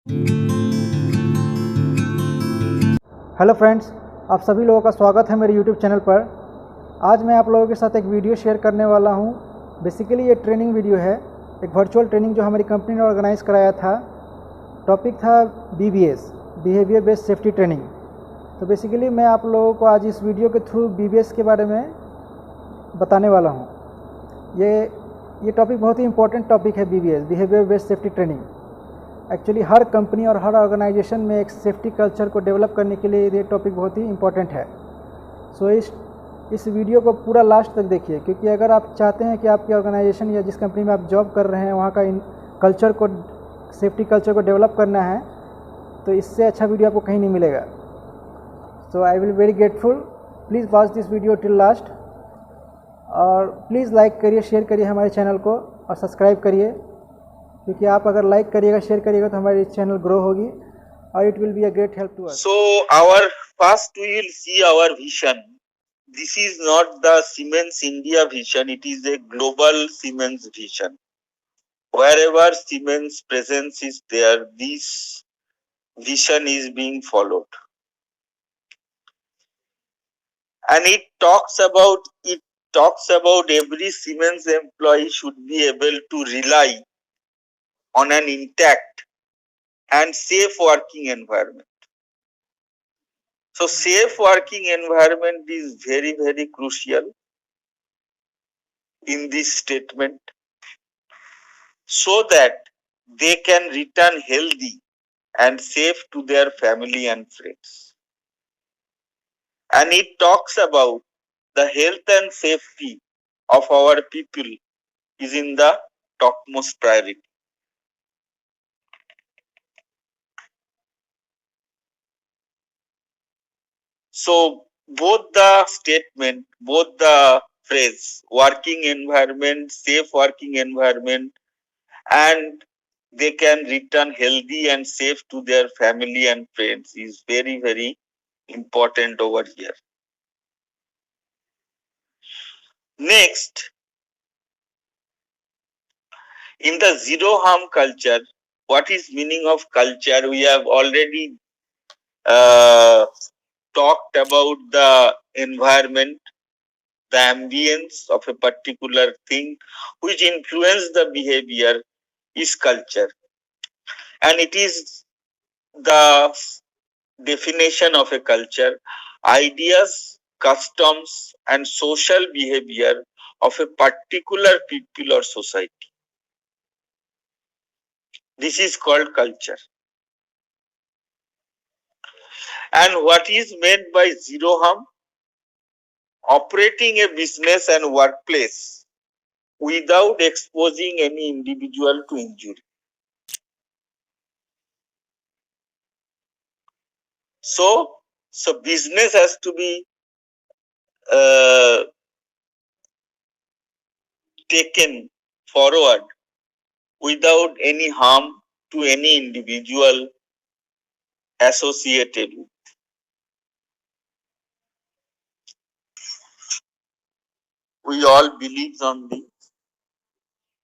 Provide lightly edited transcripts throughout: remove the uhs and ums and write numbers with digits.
Hello friends, आप सभी लोगों का स्वागत है मेरे यूट्यूब चैनल पर। आज मैं आप लोगों के साथ एक वीडियो शेयर करने वाला हूं। बेसिकली ये ट्रेनिंग वीडियो है, एक वर्चुअल ट्रेनिंग जो हमारी कंपनी ने ऑर्गेनाइज़ कराया था। टॉपिक था BBS, behaviour based safety training. तो बेसिकली मैं आप लोगों को आज इस वीडियो के थ्रू BBS के बारे में बताने वाला हूँ। ये टॉपिक बहुत ही इंपॉर्टेंट टॉपिक है। BBS, behaviour based safety training, actually हर कंपनी और हर ऑर्गेनाइजेशन में एक सेफ्टी कल्चर को डेवलप करने के लिए ये टॉपिक बहुत ही इम्पॉर्टेंट है। सो इस वीडियो को पूरा लास्ट तक देखिए, क्योंकि अगर आप चाहते हैं कि आपकी ऑर्गेनाइजेशन या जिस कंपनी में आप जॉब कर रहे हैं वहाँ का कल्चर को, सेफ्टी कल्चर को डेवलप करना है, तो इससे अच्छा वीडियो आपको कहीं नहीं मिलेगा। So I will very grateful, please watch this video till last, और प्लीज़ लाइक करिए, शेयर करिए हमारे चैनल को और सब्सक्राइब करिए, क्योंकि आप अगर लाइक करिएगा, शेयर करिएगा तो हमारी चैनल ग्रो होगी और it will be a great help to us. So our first we will see our vision. This is not the Siemens India vision, it is a global Siemens vision. Wherever Siemens presence is there, this vision is being followed. And it talks about every Siemens employee should be able to rely on an intact and safe working environment. So safe working environment is very, very crucial in this statement, so that they can return healthy and safe to their family and friends. And it talks about the health and safety of our people is in the topmost priority. So both the statement, both the phrase working environment, safe working environment, and they can return healthy and safe to their family and friends is very, very important over here. Next, in the zero harm culture, what is meaning of culture? We have already talked about the environment, the ambience of a particular thing which influence the behavior is culture, and it is the definition of a culture: ideas, customs, and social behavior of a particular people or society. This is called culture. And what is meant by zero harm? Operating a business and workplace without exposing any individual to injury. So business has to be taken forward without any harm to any individual associated with. We all believe on the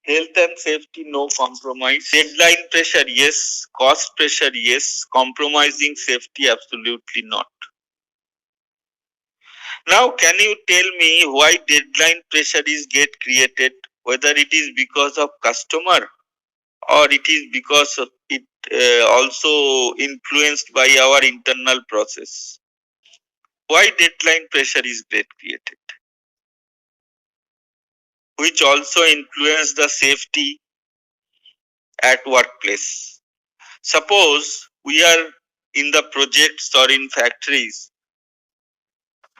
health and safety, no compromise. Deadline pressure, yes. Cost pressure, yes. Compromising safety, absolutely not. Now, can you tell me why deadline pressure is get created? Whether it is because of customer or it is because of it also influenced by our internal process. Why deadline pressure is get created? Which also influence the safety at workplace. Suppose we are in the projects or in factories,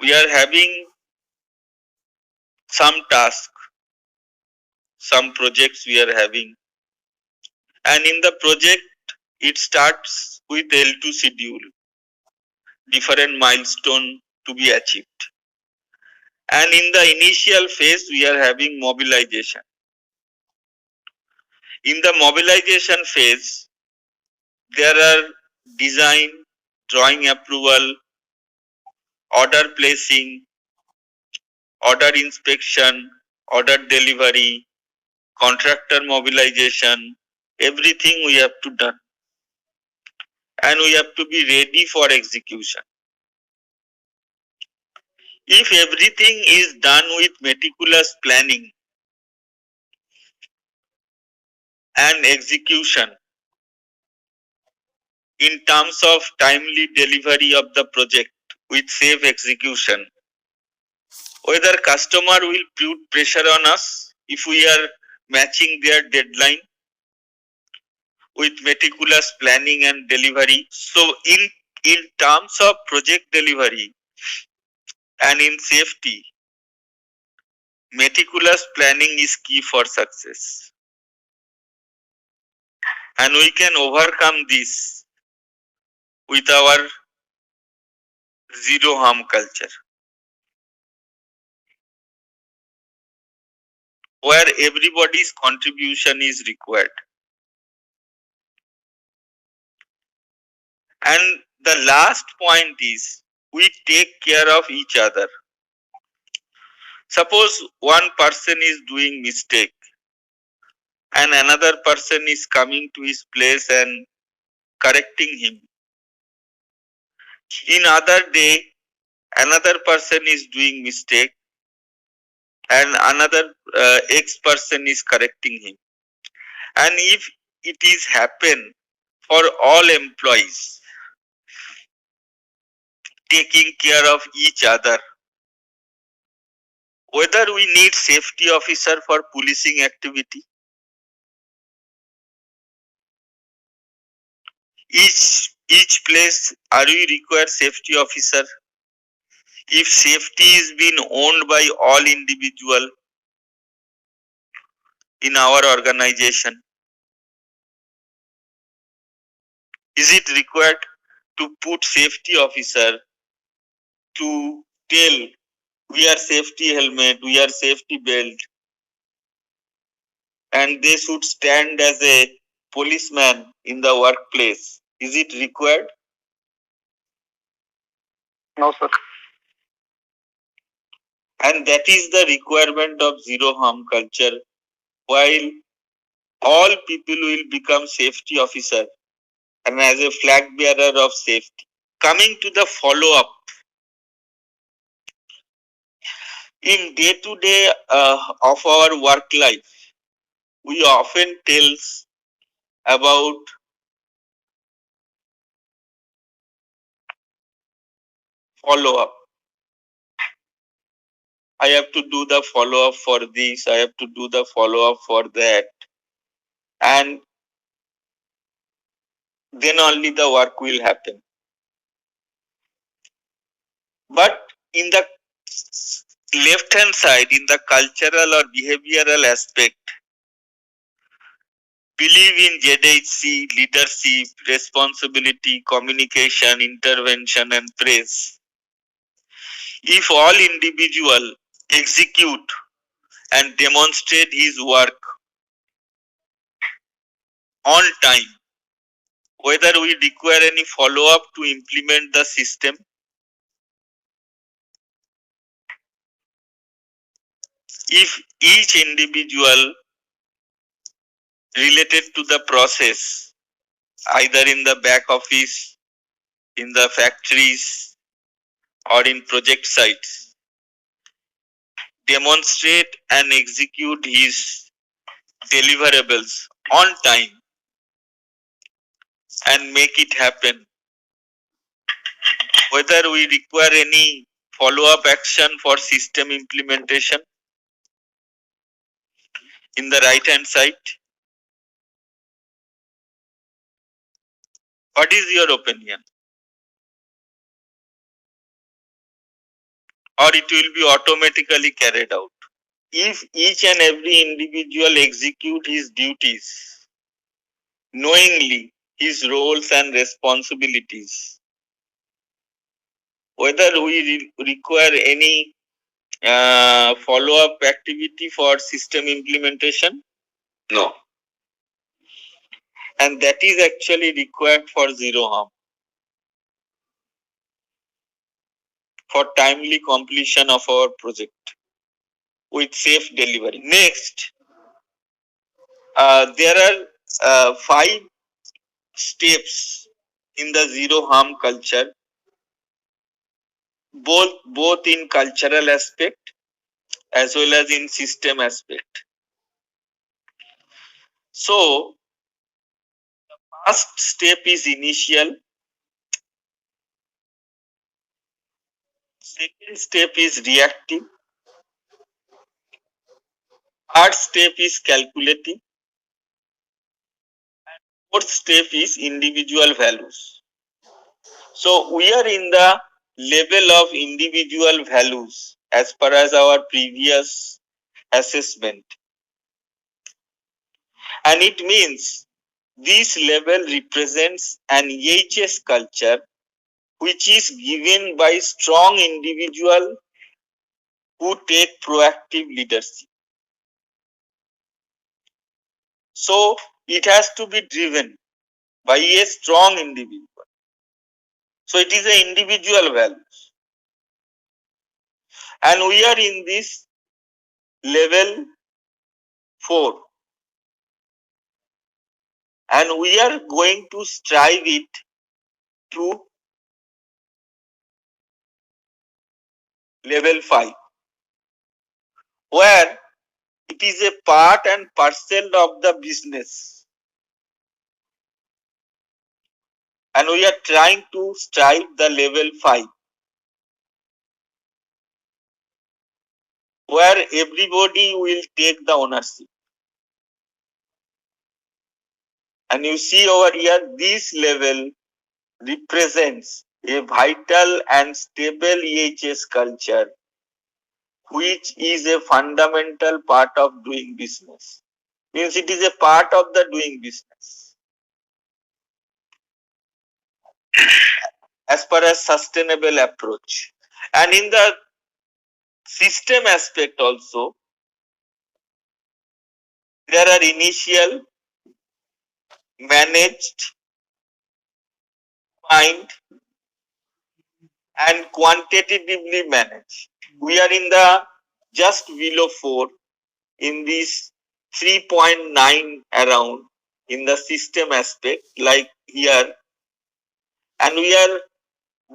we are having some task, some projects we are having, and in the project it starts with L2 schedule, different milestone to be achieved. And in the initial phase we are having mobilization. In the mobilization phase there are design, drawing approval, order placing, order inspection, order delivery, contractor mobilization, everything we have to done. and we have to be ready for execution. If everything is done with meticulous planning and execution in terms of timely delivery of the project with safe execution, whether customer will put pressure on us if we are matching their deadline with meticulous planning and delivery. So in terms of project delivery and in safety, meticulous planning is key for success. And we can overcome this with our zero harm culture, where everybody's contribution is required. And the last point is we take care of each other. Suppose one person is doing mistake and another person is coming to his place and correcting him. In other day, another person is doing mistake and another X person is correcting him. And if it is happen for all employees taking care of each other, whether we need safety officer for policing activity, each place are we require safety officer? If safety is being owned by all individual in our organization, is it required to put safety officer to tell wear safety helmet, wear safety belt, and they should stand as a policeman in the workplace? Is it required? No, sir. And that is the requirement of zero harm culture. While all people will become safety officer and as a flag bearer of safety. Coming to the follow-up, in day-to-day of our work life, we often tell about follow-up. I have to do the follow-up for this, I have to do the follow-up for that. And then only the work will happen. But in the left hand side, in the cultural or behavioral aspect, believe in ZHC, leadership, responsibility, communication, intervention, and praise. If all individual execute and demonstrate his work on time, whether we require any follow-up to implement the system, if each individual related to the process, either in the back office, in the factories, or in project sites, demonstrate and execute his deliverables on time and make it happen, whether we require any follow-up action for system implementation in the right hand side. What is your opinion? Or it will be automatically carried out? If each and every individual execute his duties knowingly, his roles and responsibilities, whether we require any follow-up activity for system implementation? No. And that is actually required for zero harm, for timely completion of our project with safe delivery. Next, there are 5 steps in the zero harm culture, both in cultural aspect as well as in system aspect. So first step is initial, second step is reactive, third step is calculative, fourth step is individual values. So we are in the level of individual values as per as our previous assessment, and it means this level represents an EHS culture which is given by strong individual who take proactive leadership. So it has to be driven by a strong individual. So it is an individual value. And we are in this level 4. And we are going to strive it to level 5, where it is a part and parcel of the business. And we are trying to strive the level 5, where everybody will take the ownership. And you see over here, this level represents a vital and stable EHS culture, which is a fundamental part of doing business. Means it is a part of the doing business. As per a sustainable approach. And in the system aspect also, there are initial, managed, defined, and quantitatively managed. We are in the just below 4 in this 3.9 around in the system aspect, like here, and we are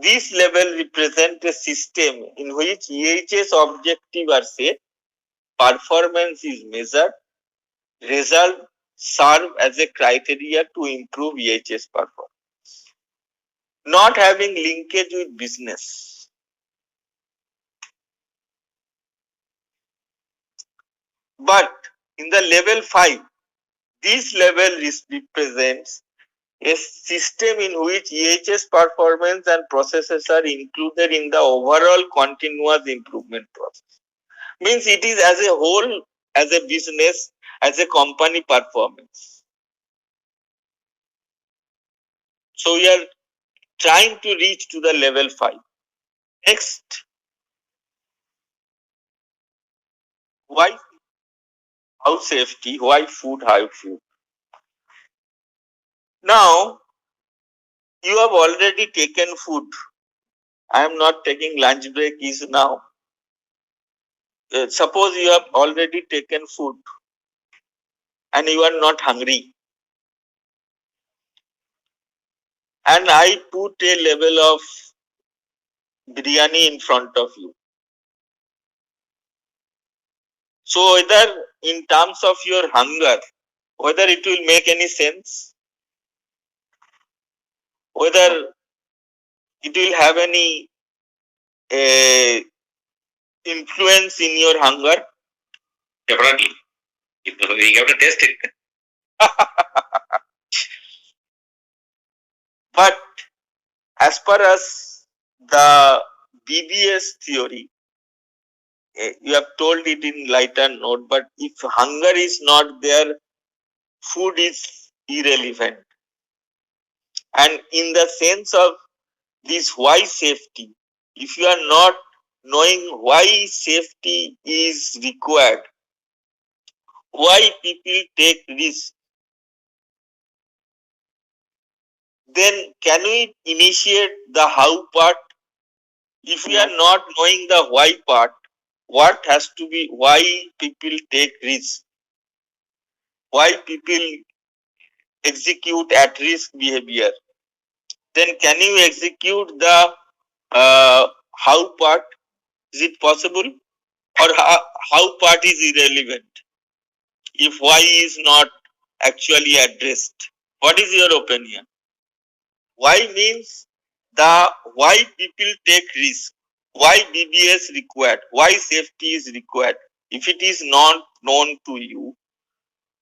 this level represent a system in which EHS objective are set, performance is measured, result serve as a criteria to improve EHS performance, not having linkage with business. But in the level 5, this level represents a system in which EHS performance and processes are included in the overall continuous improvement process. Means it is as a whole, as a business, as a company performance. So we are trying to reach to the level 5. Next, why house safety? Why food? How food? Now, you have already taken food. I am not taking lunch break is now. Suppose you have already taken food and you are not hungry. And I put a level of biryani in front of you. So whether in terms of your hunger, whether it will make any sense, whether it will have any influence in your hunger? Definitely. You have to test it. But as per as the BBS theory, you have told it in lighter note, but if hunger is not there, food is irrelevant. And in the sense of this why safety, if you are not knowing why safety is required, why people take risk, then can we initiate the how part? If we are not knowing the why part, what has to be, why people take risk, why people execute at risk behavior, then can you execute the how part? Is it possible? Or how part is irrelevant if why is not actually addressed? What is your opinion? Why means the why people take risk, why BBS required, why safety is required. If it is not known to you,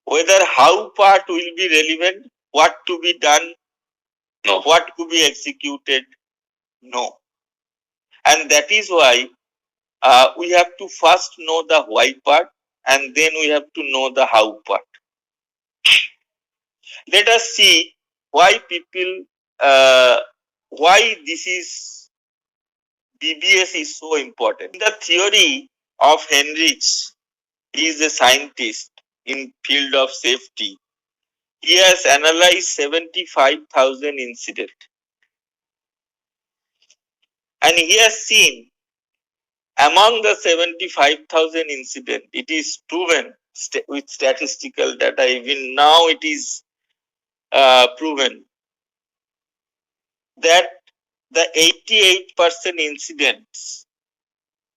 whether how part will be relevant, what to be done, no. What to be executed, no. And that is why we have to first know the why part and then we have to know the how part. Let us see why people, why this is BBS is so important. The theory of Heinrich, he is a scientist in field of safety. He has analyzed 75,000 incidents and he has seen among the 75,000 incidents, it is proven with statistical data, even now it is proven that the 88% incidents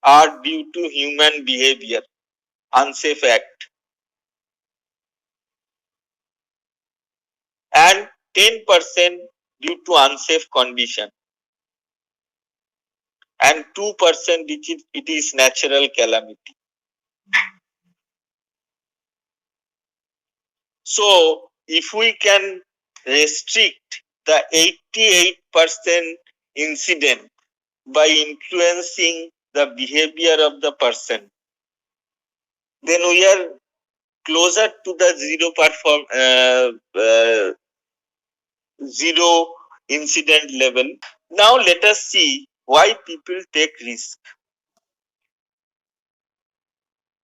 are due to human behavior, unsafe act, and 10% due to unsafe condition, and 2% it is natural calamity. So, if we can restrict the 88% incident by influencing the behavior of the person, then we are closer to the zero incident level. Now let us see why people take risk.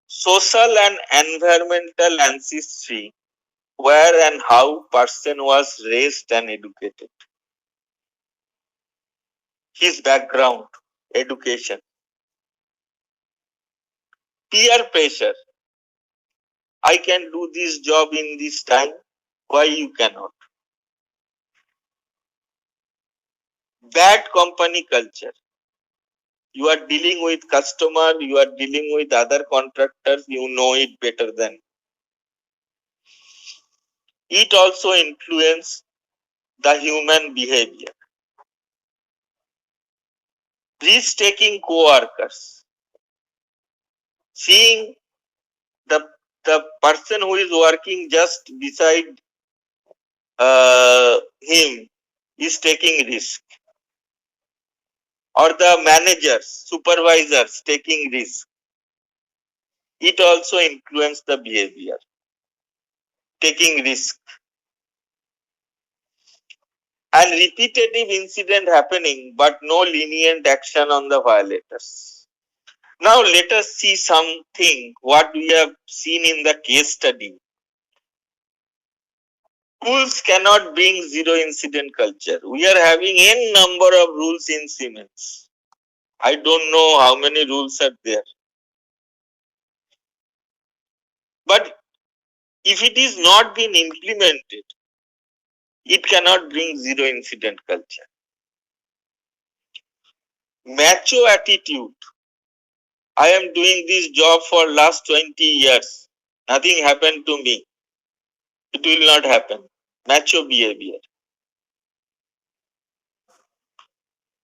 Social and environmental ancestry, where and how person was raised and educated. His background, education. Peer pressure. I can do this job in this time. Why you cannot? Bad company culture. You are dealing with customer, you are dealing with other contractors, you know it better than. It also influences the human behavior. Risk-taking co-workers. Seeing the person who is working just beside him is taking risk. Or the managers, supervisors taking risk. It also influences the behavior. Taking risk. And repetitive incident happening but no lenient action on the violators. Now let us see something what we have seen in the case study. Rules cannot bring zero incident culture. We are having n number of rules in Siemens. I don't know how many rules are there. But if it is not being implemented, it cannot bring zero incident culture. Macho attitude. I am doing this job for last 20 years. Nothing happened to me. It will not happen. Macho behavior.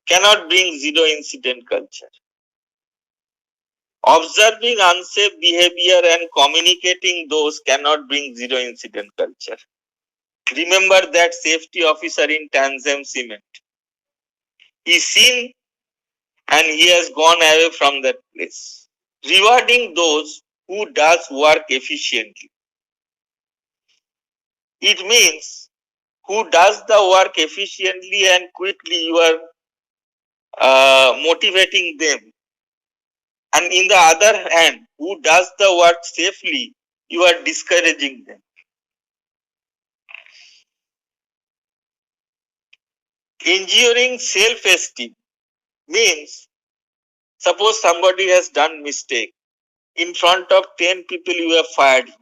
Cannot bring zero incident culture. Observing unsafe behavior and communicating those cannot bring zero incident culture. Remember that safety officer in Tanzam Cement. He's seen and he has gone away from that place. Rewarding those who does work efficiently. It means who does the work efficiently and quickly, you are motivating them. And in the other hand, who does the work safely, you are discouraging them. Ensuring self-esteem means, suppose somebody has done mistake. In front of 10 people, you have fired him.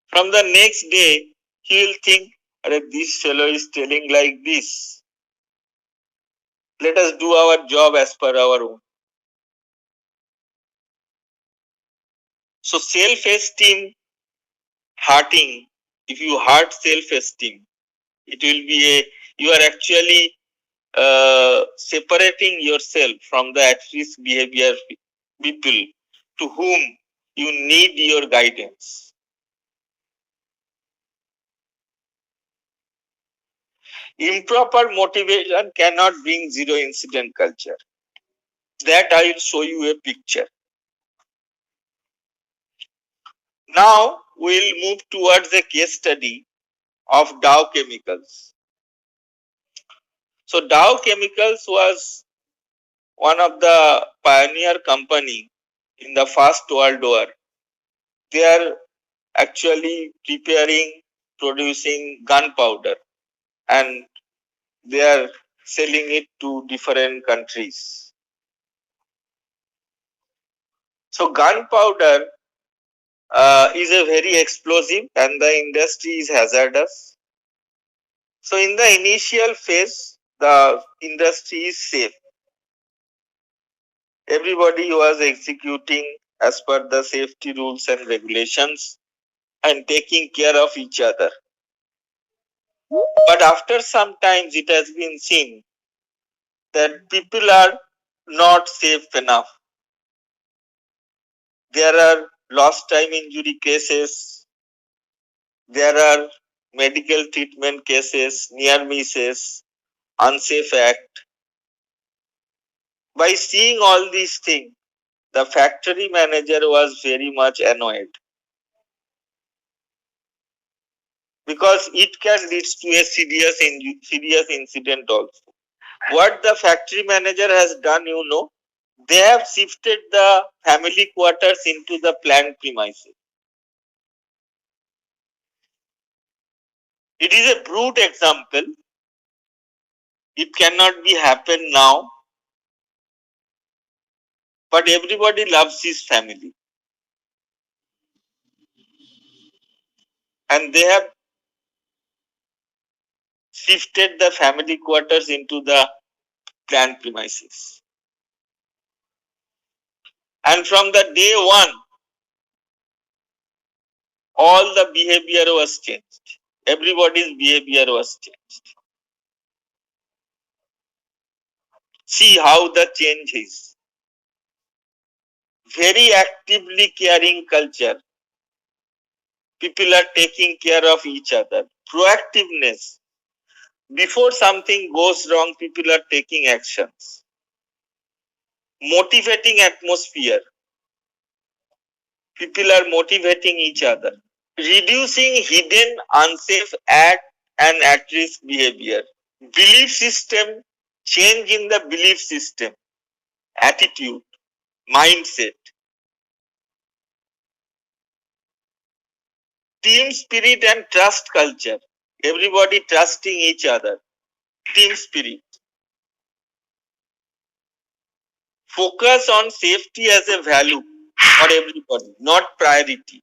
From the next day, he will think, this fellow is telling like this. Let us do our job as per our own. So self-esteem hurting, if you hurt self-esteem, it will be you are actually separating yourself from the at-risk behavior people to whom you need your guidance. Improper motivation cannot bring zero incident culture. That I will show you a picture. Now we will move towards a case study of Dow Chemicals. So Dow Chemicals was one of the pioneer company in the First World War. They are actually producing gunpowder, and they are selling it to different countries. So gunpowder is a very explosive and the industry is hazardous. So in the initial phase, the industry is safe. Everybody was executing as per the safety rules and regulations and taking care of each other. But after some time, it has been seen that people are not safe enough. There are lost time injury cases, there are medical treatment cases, near misses, unsafe act. By seeing all these things, the factory manager was very much annoyed because it can lead to a serious incident also. What the factory manager has done, they have shifted the family quarters into the plant premises. It is a brute example. It cannot be happen now, but everybody loves his family. And they have shifted the family quarters into the plant premises. And from the day one, all the behavior was changed. Everybody's behavior was changed. See how the change is. Very actively caring culture. People are taking care of each other. Proactiveness. Before something goes wrong, people are taking actions. Motivating atmosphere. People are motivating each other. Reducing hidden, unsafe and at-risk behavior. Belief system, change in the belief system, attitude, mindset. Team spirit and trust culture. Everybody trusting each other. Team spirit. Focus on safety as a value for everybody, not priority.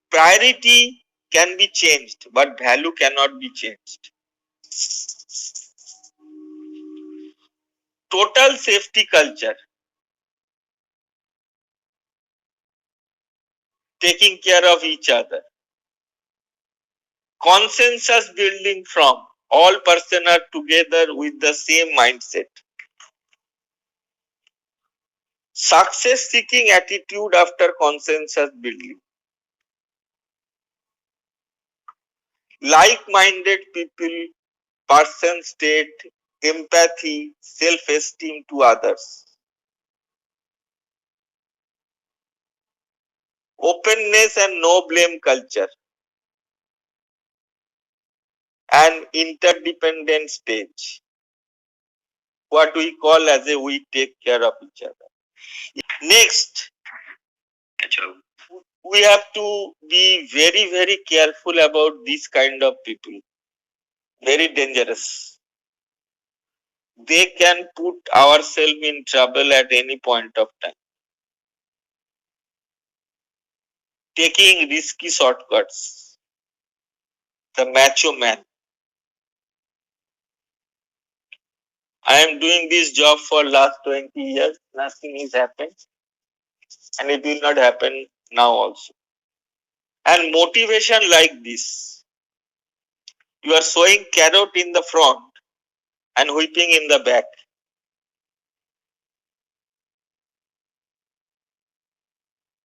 Priority can be changed, but value cannot be changed. Total safety culture. Taking care of each other. Consensus building from all persons are together with the same mindset. Success seeking attitude after consensus building. Like-minded people, person state, empathy, self-esteem to others. Openness and no blame culture. And interdependent stage. What we call as a we take care of each other. Next, we have to be very, very careful about this kind of people. Very dangerous. They can put ourselves in trouble at any point of time. Taking risky shortcuts. the macho man. I am doing this job for last 20 years. Nothing is happened. And it will not happen now also. And motivation like this. You are showing carrot in the front and whipping in the back.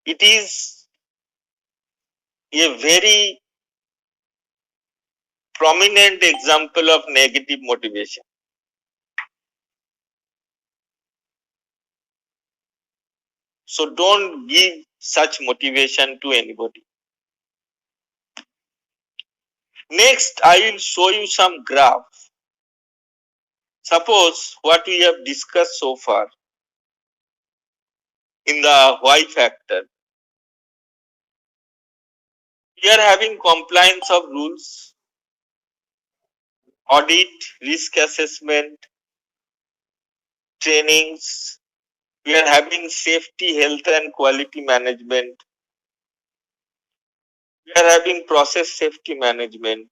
It is a very prominent example of negative motivation. So don't give such motivation to anybody. Next, I will show you some graph. Suppose what we have discussed so far in the why factor. We are having compliance of rules, audit, risk assessment, trainings. We are having safety, health and quality management. We are having process safety management.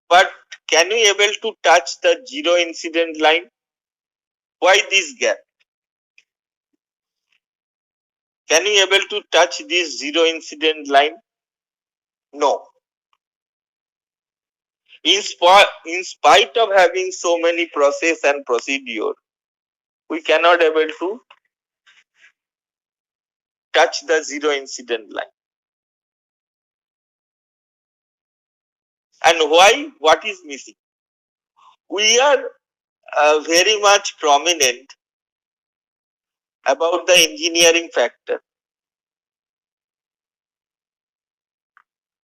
But can we able to touch the zero incident line? Why this gap? Can we able to touch this zero incident line? No. In spite of having so many process and procedure, we cannot able to touch the zero incident line. And why? What is missing? We are very much prominent about the engineering factor.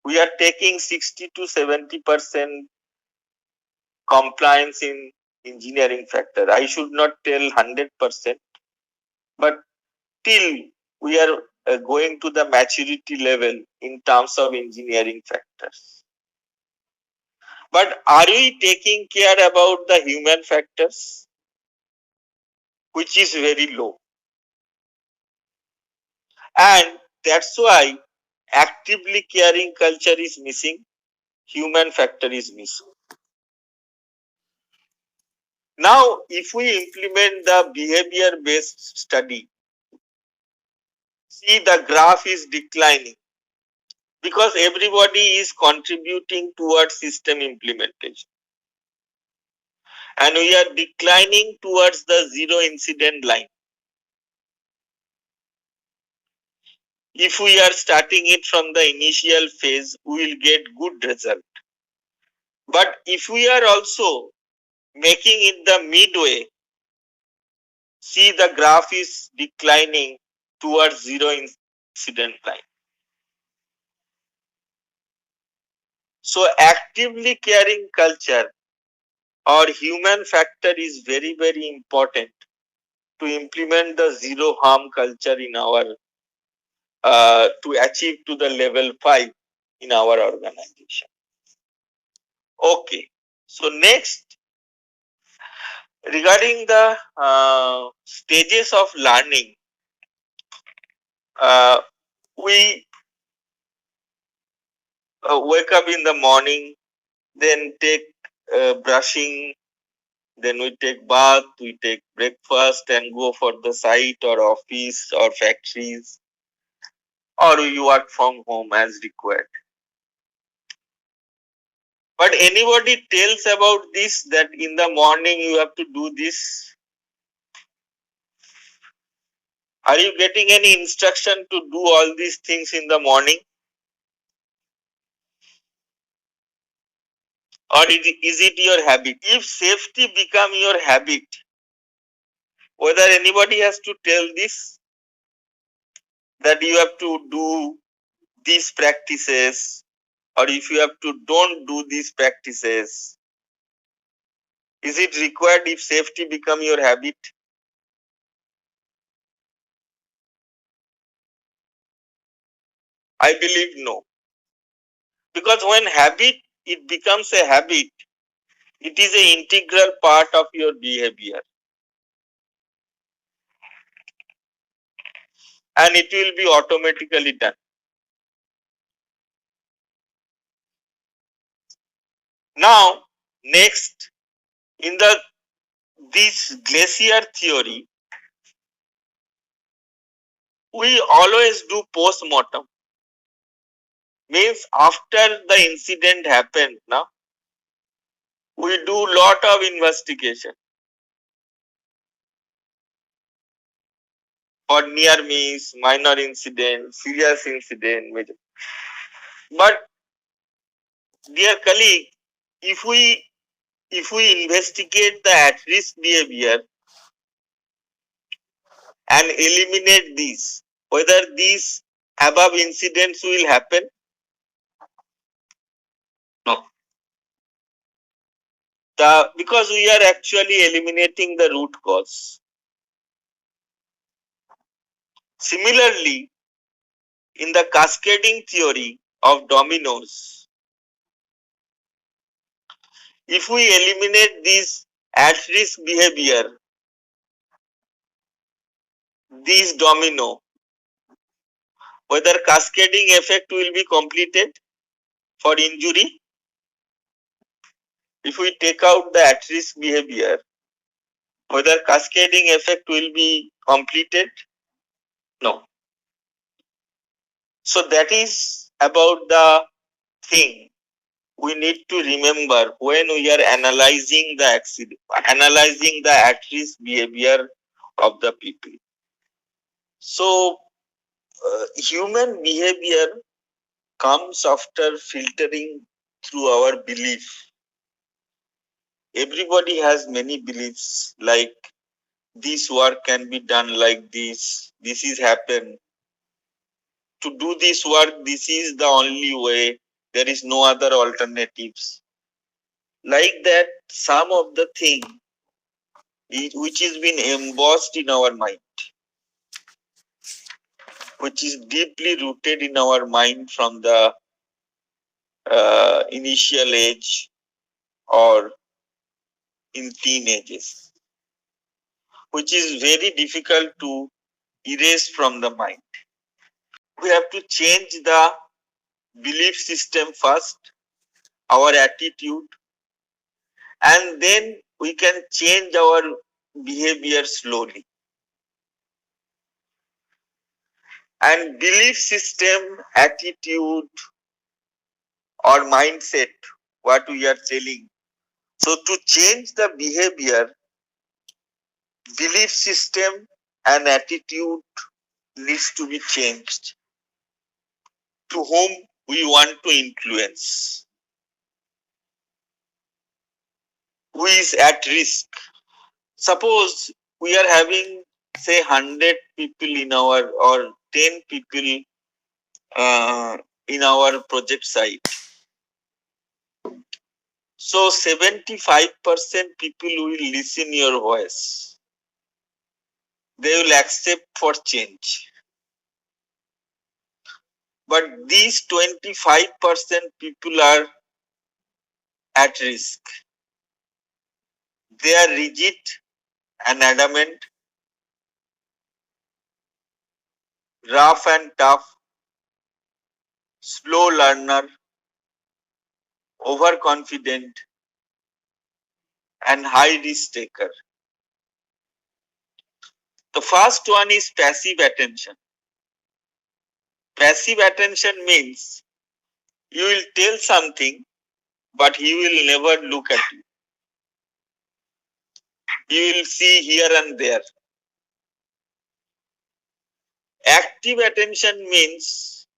We are taking 60 to 70% compliance in engineering factor. I should not tell 100%, but till we are going to the maturity level in terms of engineering factors. But are we taking care about the human factors, which is very low? And that's why actively caring culture is missing, human factor is missing. Now, if we implement the behavior-based study, see the graph is declining because everybody is contributing towards system implementation. And we are declining towards the zero incident line. If we are starting it from the initial phase, we will get good result. But if we are also making it the midway, see the graph is declining towards zero incident line. So actively caring culture or human factor is very, very important to implement the zero harm culture in our to achieve to the level 5 in our organization. Okay, so next, regarding the stages of learning, we wake up in the morning, then take brushing, then we take bath, we take breakfast and go for the site or office or factories, or we work from home as required. But anybody tells about this, that in the morning you have to do this? Are you getting any instruction to do all these things in the morning? Or is it your habit? If safety become your habit, whether anybody has to tell this, that you have to do these practices, or if you have to don't do these practices, is it required if safety become your habit? I believe no. Because when it becomes a habit, it is an integral part of your behavior. And it will be automatically done. Now, next, in this glacier theory, we always do post-mortem. Means after the incident happened, now we do lot of investigation for near miss, minor incident, serious incident, major. But dear colleague, if we investigate the at-risk behavior and eliminate these, whether these above incidents will happen? No. Because we are actually eliminating the root cause. Similarly, in the cascading theory of dominoes, if we eliminate this at-risk behavior, these domino, whether cascading effect will be completed for injury? If we take out the at-risk behavior, whether cascading effect will be completed? No. So that is about the thing we need to remember when we are analyzing the accident, analyzing the at-risk behavior of the people. So human behavior comes after filtering through our belief. Everybody has many beliefs, like this work can be done like this is happened. To do this work, this is the only way, there is no other alternatives. Like that, some of the thing which has been embossed in our mind, which is deeply rooted in our mind from the initial age or in teenagers, which is very difficult to erase from the mind. We have to change the belief system first, our attitude, and then we can change our behavior slowly. And belief system, attitude, or mindset, what we are telling. So to change the behavior, belief system and attitude needs to be changed. To whom we want to influence, who is at risk. Suppose we are having, say, 100 people in our, or 10 people in our project site. So 75% people will listen your voice. They will accept for change. But these 25% people are at risk. They are rigid and adamant, rough and tough, slow learner, overconfident, and high risk taker. The first one is passive attention. Passive attention means you will tell something, but he will never look at you. He will see here and there. Active attention means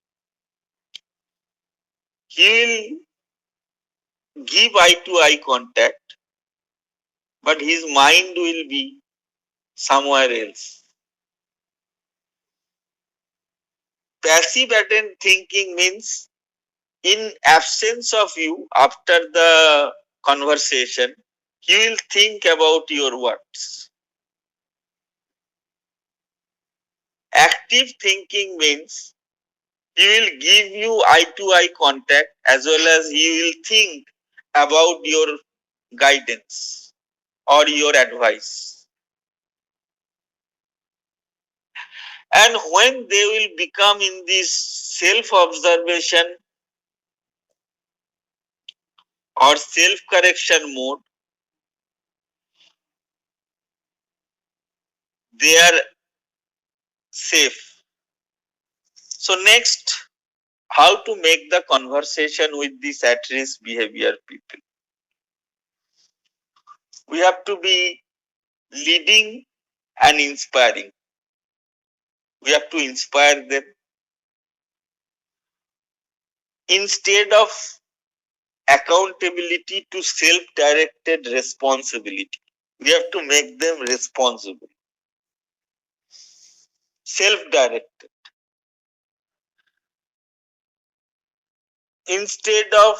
he will give eye to eye contact, but his mind will be somewhere else. Passive thinking means in absence of you after the conversation, he will think about your words. Active thinking means he will give you eye to eye contact as well as he will think about your guidance or your advice. And when they will become in this self observation, or self-correction mode, they are safe. So next, how to make the conversation with these at-risk behavior people. We have to be leading and inspiring. We have to inspire them. Instead of accountability to self-directed responsibility, we have to make them responsible, self-directed. Instead of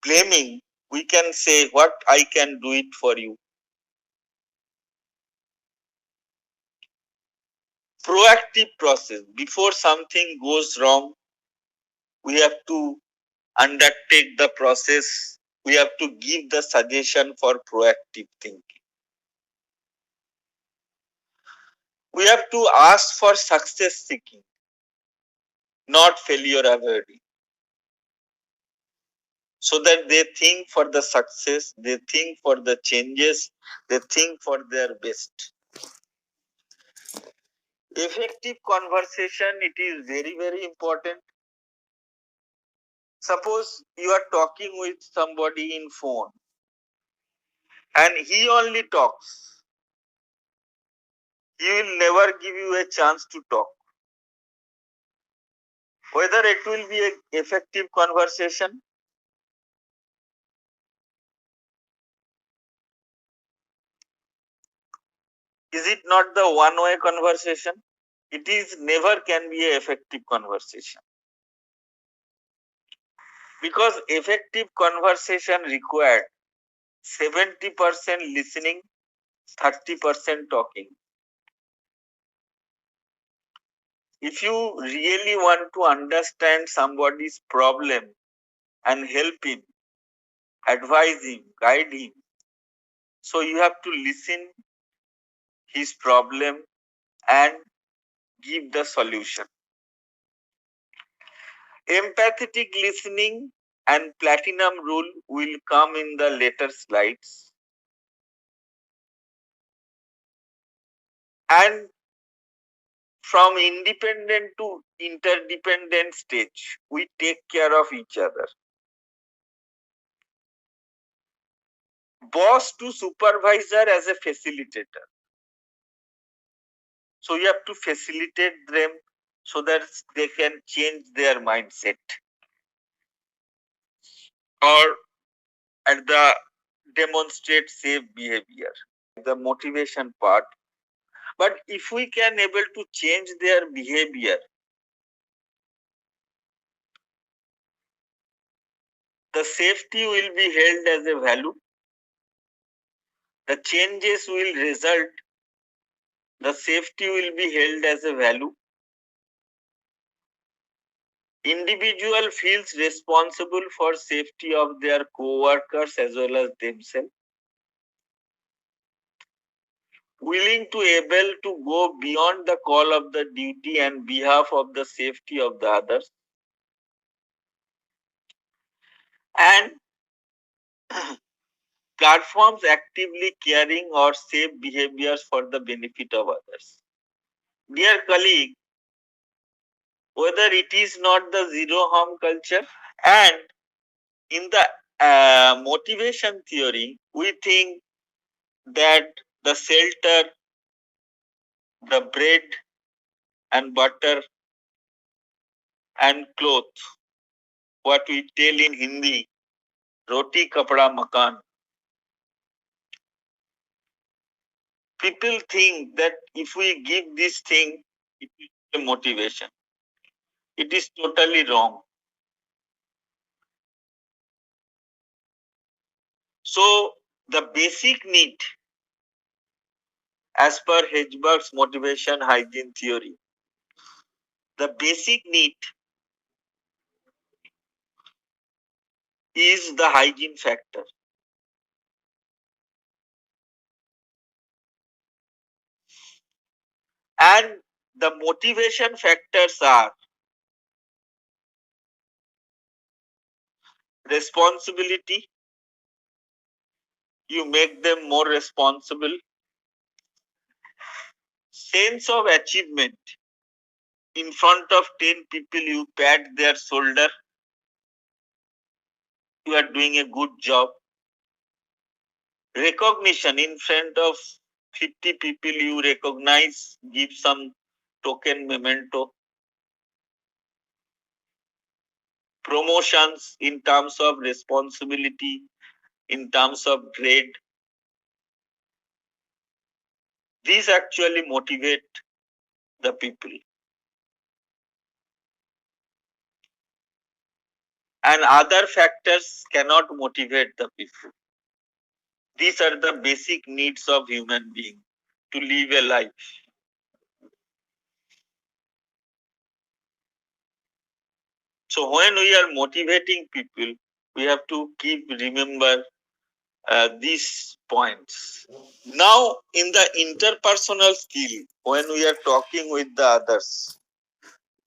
blaming, we can say, what I can do it for you. Proactive process. Before something goes wrong, we have to undertake the process. We have to give the suggestion for proactive thinking. We have to ask for success seeking, not failure avoiding. So that they think for the success, they think for the changes, they think for their best. Effective conversation, it is very, very important. Suppose you are talking with somebody in phone and he only talks. He will never give you a chance to talk. Whether it will be an effective conversation, is it not the one-way conversation? It is never can be an effective conversation. Because effective conversation required 70% listening, 30% talking. If you really want to understand somebody's problem and help him, advise him, guide him, so you have to listen his problem and give the solution. Empathetic listening and platinum rule will come in the later slides. And from independent to interdependent stage, we take care of each other. Boss to supervisor as a facilitator. So you have to facilitate them so that they can change their mindset. Or at the demonstrate safe behavior, the motivation part. But if we can able to change their behavior, the safety will be held as a value. The changes will result. The safety will be held as a value. Individual feels responsible for safety of their co-workers as well as themselves. Willing to able to go beyond the call of the duty and behalf of the safety of the others. And platforms actively caring or safe behaviors for the benefit of others. Dear colleague, whether it is not the zero harm culture, and in the motivation theory, we think that the shelter, the bread and butter and cloth, what we tell in Hindi, roti kapda makan. People think that if we give this thing, it is a motivation. It is totally wrong. So the basic need, as per Herzberg's motivation hygiene theory, the basic need is the hygiene factor. And the motivation factors are responsibility, you make them more responsible. Sense of achievement, in front of 10 people you pat their shoulder, you are doing a good job. Recognition, in front of 50 people you recognize, give some token memento. Promotions in terms of responsibility, in terms of grade. These actually motivate the people. And other factors cannot motivate the people. These are the basic needs of human being to live a life. So when we are motivating people, we have to keep remember these points. Now, in the interpersonal skill, when we are talking with the others,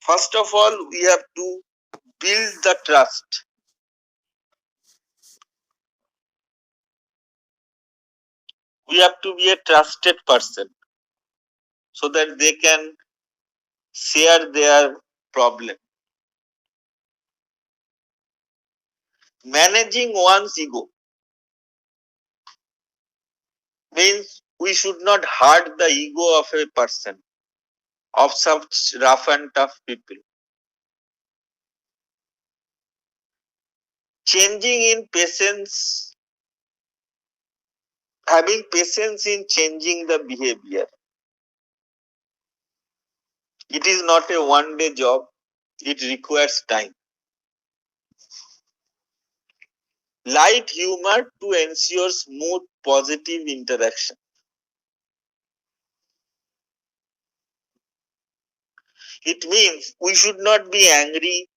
first of all, we have to build the trust. We have to be a trusted person so that they can share their problem. Managing one's ego means we should not hurt the ego of a person, of such rough and tough people. Changing in patience, having patience in changing the behavior. It is not a one-day job, it requires time. Light humor to ensure smooth, positive interaction. It means we should not be angry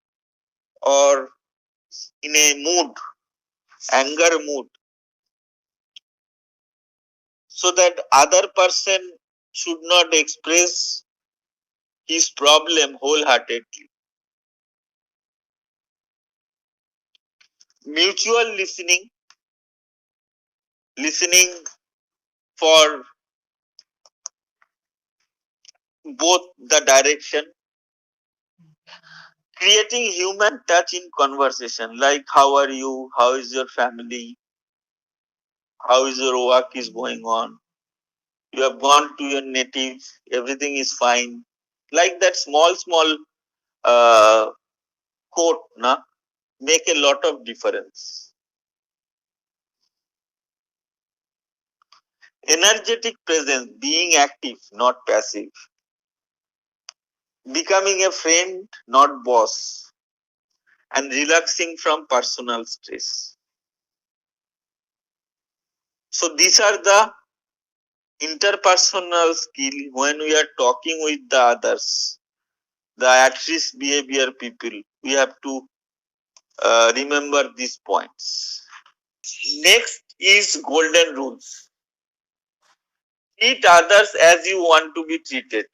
or in a mood, anger mood, so that other person should not express his problem wholeheartedly. Mutual listening, listening for both the direction. Creating human touch in conversation, like how are you, how is your family, how is your work is going on, you have gone to your native, everything is fine. Like that small uh, quote na, make a lot of difference. Energetic presence, being active, not passive. Becoming a friend, not boss. And relaxing from personal stress. So these are the interpersonal skill when we are talking with the others, the at-risk behavior people. We have to remember these points. Next is golden rules. Treat others as you want to be treated.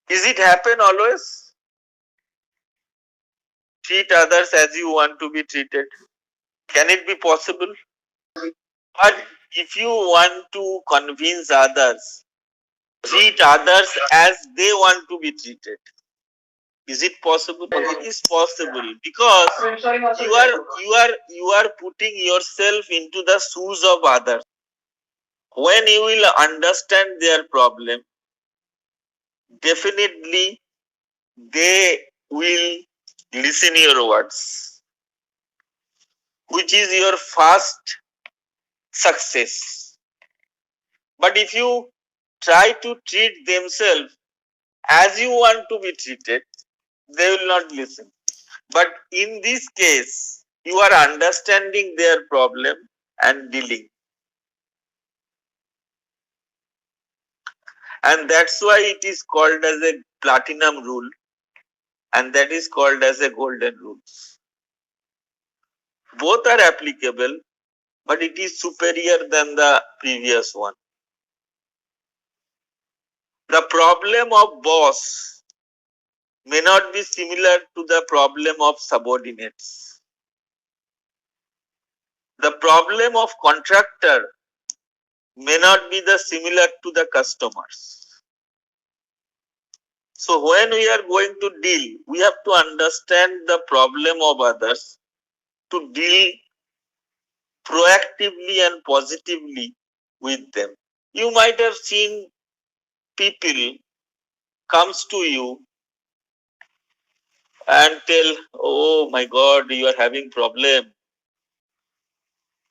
Is it happen always? Treat others as you want to be treated. Can it be possible? But if you want to convince others, treat others as they want to be treated. Is it possible? It is possible because you are putting yourself into the shoes of others. When you will understand their problem, definitely they will listen your words, which is your first success. But if you try to treat themselves as you want to be treated, they will not listen. But in this case, you are understanding their problem and dealing. And that's why it is called as a platinum rule, and that is called as a golden rule. Both are applicable, but it is superior than the previous one. The problem of boss may not be similar to the problem of subordinates. The problem of contractor may not be the similar to the customers. So when we are going to deal, we have to understand the problem of others to deal proactively and positively with them. You might have seen people comes to you and tell, oh my God, you are having problem.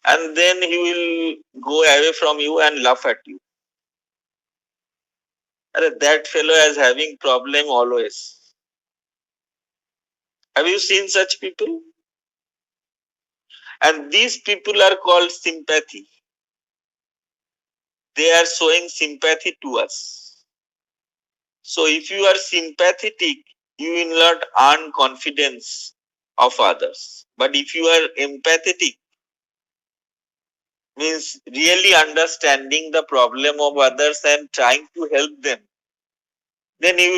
And then he will go away from you and laugh at you. That fellow is having problem always. Have you seen such people? And these people are called sympathy. They are showing sympathy to us. So if you are sympathetic, you will not earn confidence of others. But if you are empathetic, means really understanding the problem of others and trying to help them, then you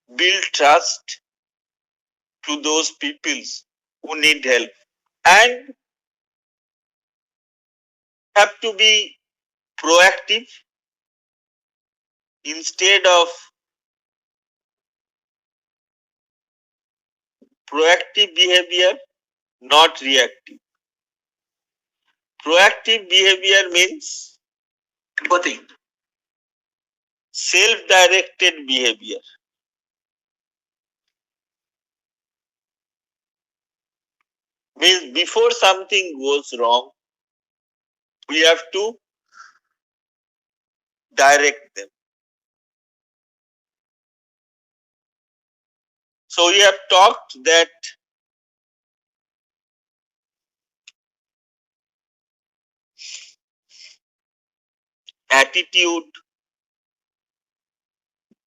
will build trust to those peoples who need help, and have to be proactive instead of proactive behavior, not reactive. Proactive behavior means self-directed behavior. Means before something goes wrong, we have to direct them. So we have talked that attitude,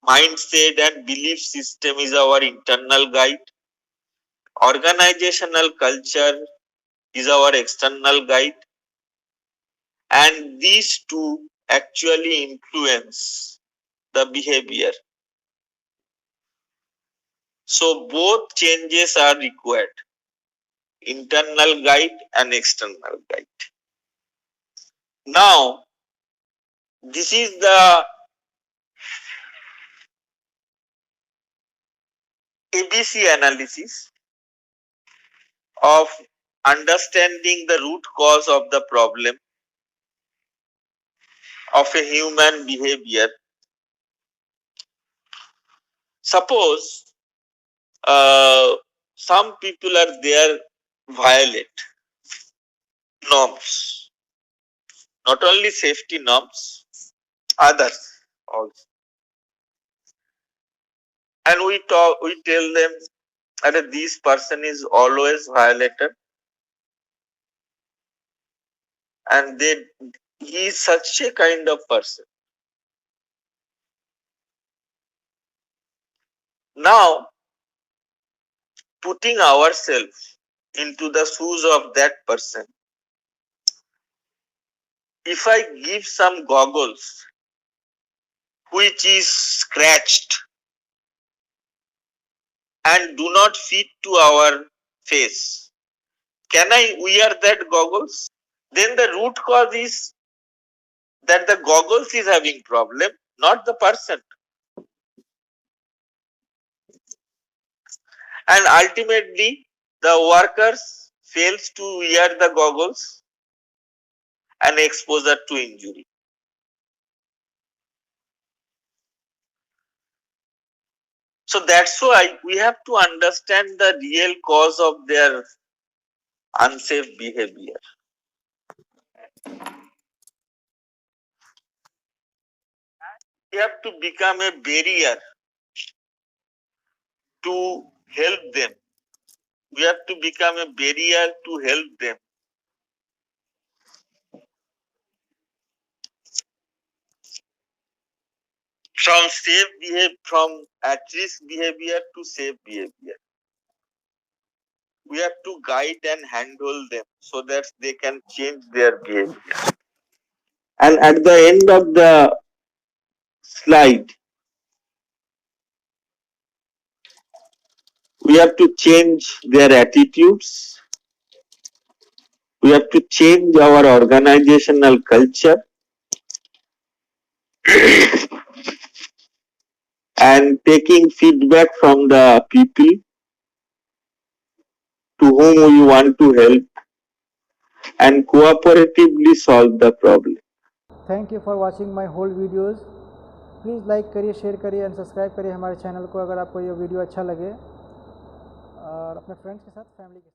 mindset and belief system is our internal guide. Organizational culture is our external guide. And these two actually influence the behavior. So both changes are required, internal guide and external guide. Now, this is the ABC analysis of understanding the root cause of the problem of a human behavior. Suppose some people are there violate norms, not only safety norms, others also. And we tell them that this person is always violated, and he is such a kind of person. Now, putting ourselves into the shoes of that person, if I give some goggles which is scratched and do not fit to our face, can I wear that goggles? Then the root cause is that the goggles is having problem, not the person. And ultimately, the workers fails to wear the goggles and exposure to injury. So that's why we have to understand the real cause of their unsafe behavior. We have to become a barrier to help them. We have to become a barrier to help them. From at-risk behavior to safe behavior. We have to guide and handle them so that they can change their behavior. And at the end of the slide, We have to change their attitudes. We have to change our organizational culture and taking feedback from the people to whom we want to help and cooperatively solve the problem. Thank you for watching my whole videos. Please like करिए, share करिए and subscribe करिए हमारे channel को अगर आपको ये video अच्छा लगे, और अपने फ्रेंड्स के साथ, फैमिली के साथ।